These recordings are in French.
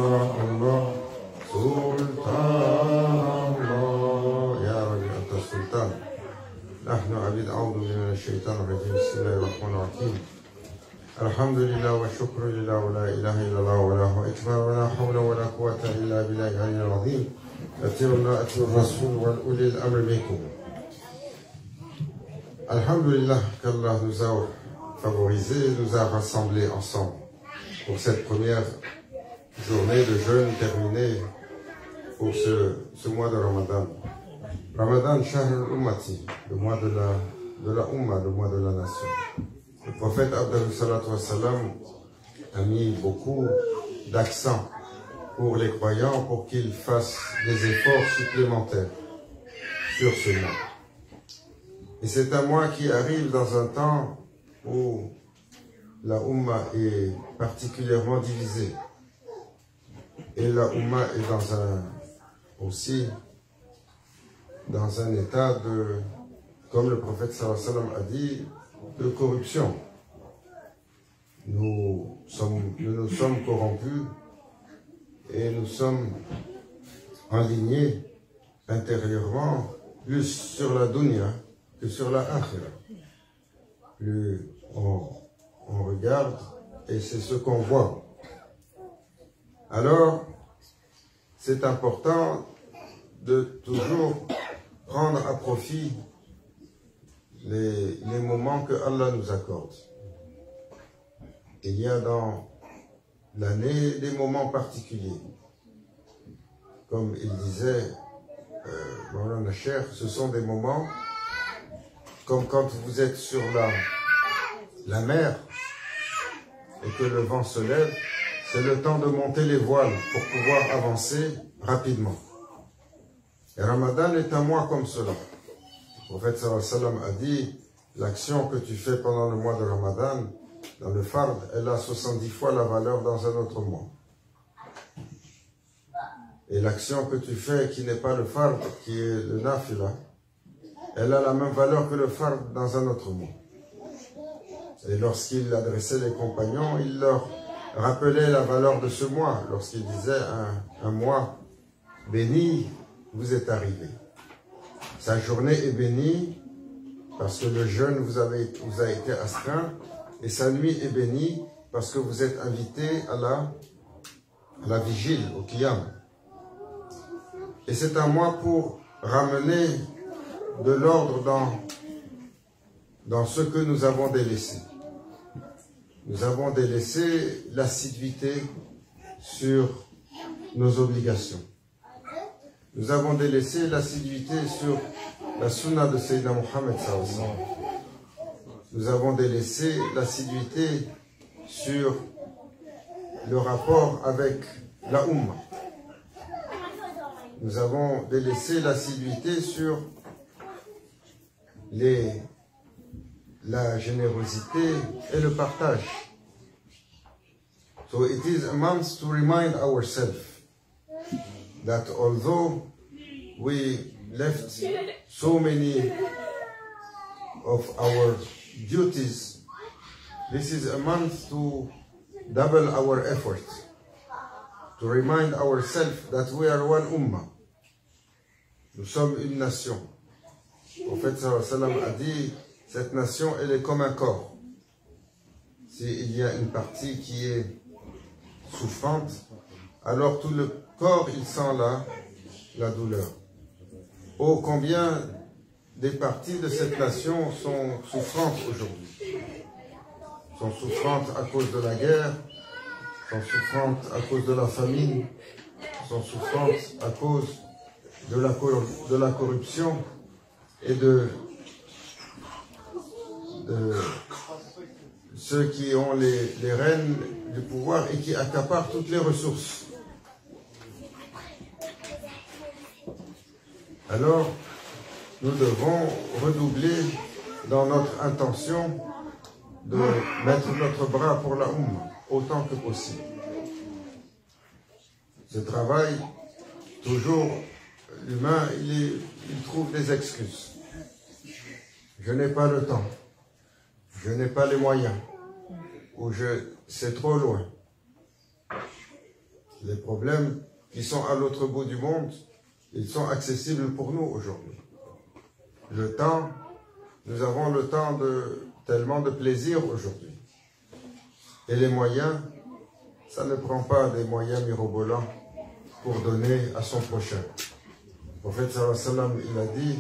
الله سلطان الله يا رب أنت السلطان. نحن عبيد أعوذ من الشيطان الرجيم. بسم الله الرحمن الرحيم. الحمد لله والشكر لله ولا إله إلا الله ولا أكبر ولا حول ولا قوة إلا بالله العلي العظيم. أطيعوا الرسول والأولي الأمر منكم. Alhamdulillah qu'Allah nous a favorisés, nous a rassemblés ensemble pour cette première journée de jeûne terminée pour ce mois de Ramadan. Ramadan, Shahr al-Ummati, le mois de la Ummah, le mois de la nation. Le prophète Abdallah salatu wassalam a mis beaucoup d'accent pour les croyants pour qu'ils fassent des efforts supplémentaires sur ce mois. Et c'est un mois qui arrive dans un temps où la Ummah est particulièrement divisée. Et la Ummah est aussi dans un état de, comme le prophète sallallahu alayhi wa sallam a dit, de corruption. Nous nous sommes corrompus et nous sommes alignés intérieurement plus sur la dunya que sur la akhira. Plus on regarde et c'est ce qu'on voit. Alors, c'est important de toujours prendre à profit les moments que Allah nous accorde. Et il y a dans l'année des moments particuliers. Comme il disait Maulana Cheikh, ce sont des moments comme quand vous êtes sur la mer et que le vent se lève, c'est le temps de monter les voiles pour pouvoir avancer rapidement. Et Ramadan est un mois comme cela. Le prophète sallallahu alayhi wa sallam a dit, l'action que tu fais pendant le mois de Ramadan, dans le fard, elle a 70 fois la valeur dans un autre mois. Et l'action que tu fais qui n'est pas le fard, qui est le nafila, elle a la même valeur que le fard dans un autre mois. Et lorsqu'il adressait les compagnons, il leur rappelait la valeur de ce mois. Lorsqu'il disait un mois béni vous est arrivé. Sa journée est bénie parce que le jeûne vous a été astreint et sa nuit est bénie parce que vous êtes invité à la vigile, au qiyam. Et c'est un mois pour ramener de l'ordre dans ce que nous avons délaissé. Nous avons délaissé l'assiduité sur nos obligations. Nous avons délaissé l'assiduité sur la sunna de Sayyidina Muhammad sallallahu alayhi wa sallam. Nous avons délaissé l'assiduité sur le rapport avec la Ummah. Nous avons délaissé l'assiduité sur la générosité et le partage. So it is a month to remind ourselves that although we left so many of our duties, this is a month to double our effort, to remind ourselves that we are one ummah. Nous sommes une nation. Le prophète sallallahu alayhi wa sallam a dit, cette nation, elle est comme un corps. S'il y a une partie qui est souffrante, alors tout le corps, il sent la douleur. Oh, combien des parties de cette nation sont souffrantes aujourd'hui. Sont souffrantes à cause de la guerre, sont souffrantes à cause de la famine, sont souffrantes à cause de la corruption et de ceux qui ont les rênes du pouvoir et qui accaparent toutes les ressources. Alors, nous devons redoubler dans notre intention de mettre notre bras pour la Ummah autant que possible. Ce travail, toujours, l'humain, il trouve des excuses. Je n'ai pas le temps, je n'ai pas les moyens, ou c'est trop loin. Les problèmes qui sont à l'autre bout du monde, ils sont accessibles pour nous aujourd'hui. Le temps, nous avons le temps de tellement de plaisir aujourd'hui. Et les moyens, ça ne prend pas des moyens mirobolants pour donner à son prochain. Le prophète sallallahu alayhi wa sallam, il a dit,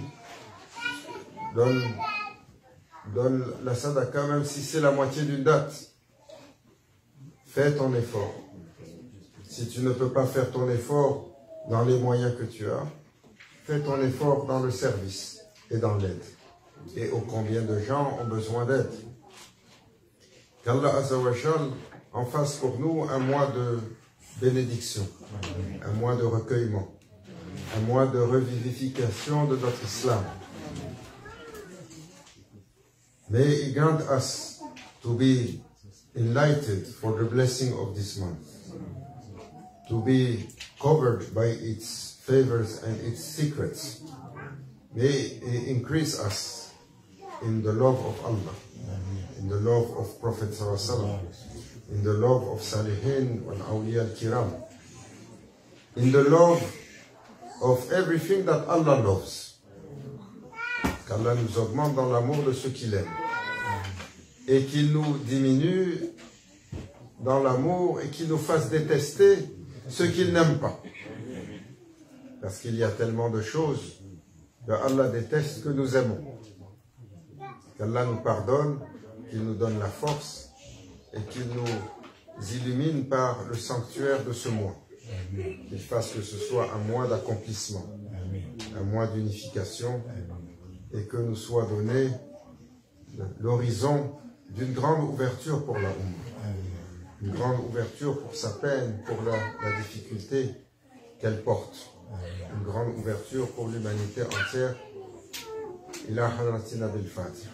donne la sadaqa même si c'est la moitié d'une date. Fais ton effort. Si tu ne peux pas faire ton effort dans les moyens que tu as, fais ton effort dans le service et dans l'aide. Et ô combien de gens ont besoin d'aide. Qu'Allah Azza wa Jal en fasse pour nous un mois de bénédiction, un mois de recueillement, un mois de revivification de notre islam. May He grant us to be enlightened for the blessing of this month, to be covered by its favors and its secrets. May He increase us in the love of Allah, in the love of Prophet sallallahu alaihi wasallam, in the love of Salihin wal Awliya al-Kiram, in the love of everything that Allah loves. Qu'Allah nous augmente dans l'amour de ceux qu'il aime et qu'il nous diminue dans l'amour et qu'il nous fasse détester ceux qu'il n'aime pas. Parce qu'il y a tellement de choses que Allah déteste que nous aimons. Qu'Allah nous pardonne, qu'il nous donne la force et qu'il nous illumine par le sanctuaire de ce mois. Qu'il fasse que ce soit un mois d'accomplissement, un mois d'unification et que nous soit donné l'horizon d'une grande ouverture pour la Ummah. Une grande ouverture pour sa peine, pour la difficulté qu'elle porte. Une grande ouverture pour l'humanité entière. Ila hanatina bil Fatiha.